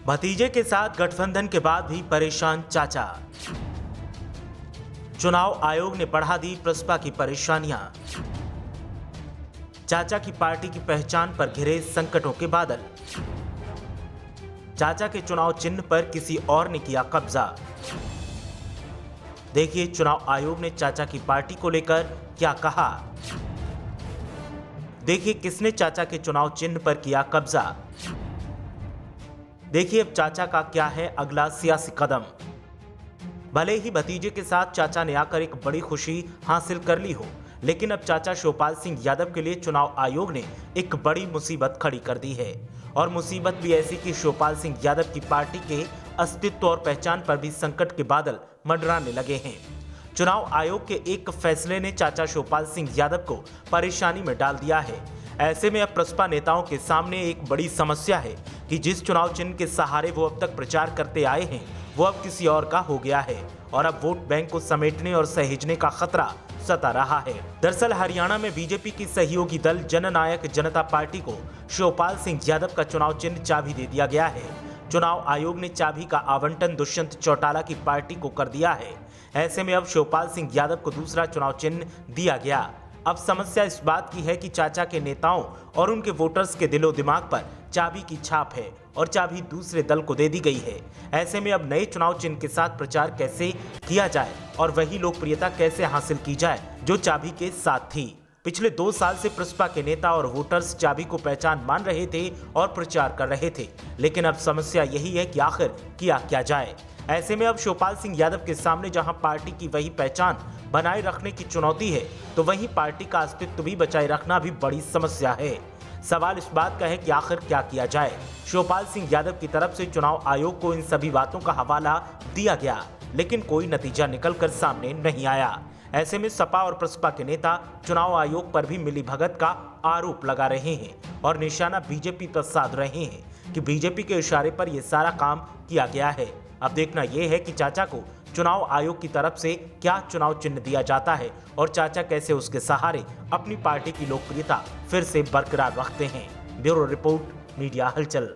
भतीजे के साथ गठबंधन के बाद भी परेशान चाचा। चुनाव आयोग ने बढ़ा दी प्रसपा की परेशानियां। चाचा की पार्टी की पहचान पर घिरे संकटों के बादल। चाचा के चुनाव चिन्ह पर किसी और ने किया कब्जा। देखिए चुनाव आयोग ने चाचा की पार्टी को लेकर क्या कहा। देखिए किसने चाचा के चुनाव चिन्ह पर किया कब्जा। देखिए अब चाचा का क्या है अगला सियासी कदम। भले ही भतीजे के साथ चाचा ने आकर एक बड़ी खुशी हासिल कर ली हो, लेकिन अब चाचा शिवपाल सिंह यादव के लिए चुनाव आयोग ने एक बड़ी मुसीबत खड़ी कर दी है। और मुसीबत भी ऐसी कि शिवपाल सिंह यादव की पार्टी के अस्तित्व और पहचान पर भी संकट के बादल मंडराने लगे हैं। चुनाव आयोग के एक फैसले ने चाचा शिवपाल सिंह यादव को परेशानी में डाल दिया है। ऐसे में अब प्रसपा नेताओं के सामने एक बड़ी समस्या है कि जिस चुनाव चिन्ह के सहारे वो अब तक प्रचार करते आए हैं वो अब किसी और का हो गया है और अब वोट बैंक को समेटने और सहेजने का खतरा सता रहा है। दरअसल हरियाणा में बीजेपी की सहयोगी दल जननायक जनता पार्टी को शिवपाल सिंह यादव का चुनाव चिन्ह चाबी दे दिया गया है। चुनाव आयोग ने चाबी का आवंटन दुष्यंत चौटाला की पार्टी को कर दिया है। ऐसे में अब शिवपाल सिंह यादव को दूसरा चुनाव चिन्ह दिया गया। अब समस्या इस बात की है कि चाचा के नेताओं और उनके वोटर्स के दिलो दिमाग पर चाबी की छाप है और चाबी दूसरे दल को दे दी गई है। ऐसे में अब नए चुनाव चिन्ह के साथ प्रचार कैसे किया जाए और वही लोकप्रियता कैसे हासिल की जाए जो चाबी के साथ थी। पिछले 2 साल से प्रसपा के नेता और वोटर्स चाबी को पहचान मान रहे थे और प्रचार कर रहे थे, लेकिन अब समस्या यही है कि आखिर किया क्या जाए। ऐसे में अब शिवपाल सिंह यादव के सामने जहां पार्टी की वही पहचान बनाए रखने की चुनौती है, तो वहीं पार्टी का अस्तित्व भी बचाए रखना भी बड़ी समस्या है। सवाल इस बात का है कि आखिर क्या किया जाए। शिवपाल सिंह यादव की तरफ से चुनाव आयोग को इन सभी बातों का हवाला दिया गया, लेकिन कोई नतीजा निकलकर सामने नहीं आया। ऐसे में सपा और प्रसपा के नेता चुनाव आयोग पर भी मिलीभगत का आरोप लगा रहे हैं और निशाना बीजेपी पर साध रहे हैं कि बीजेपी के इशारे पर यह सारा काम किया गया है। अब देखना यह है कि चाचा को चुनाव आयोग की तरफ से क्या चुनाव चिन्ह दिया जाता है और चाचा कैसे उसके सहारे अपनी पार्टी की लोकप्रियता फिर से बरकरार रखते हैं। ब्यूरो रिपोर्ट, मीडिया हलचल।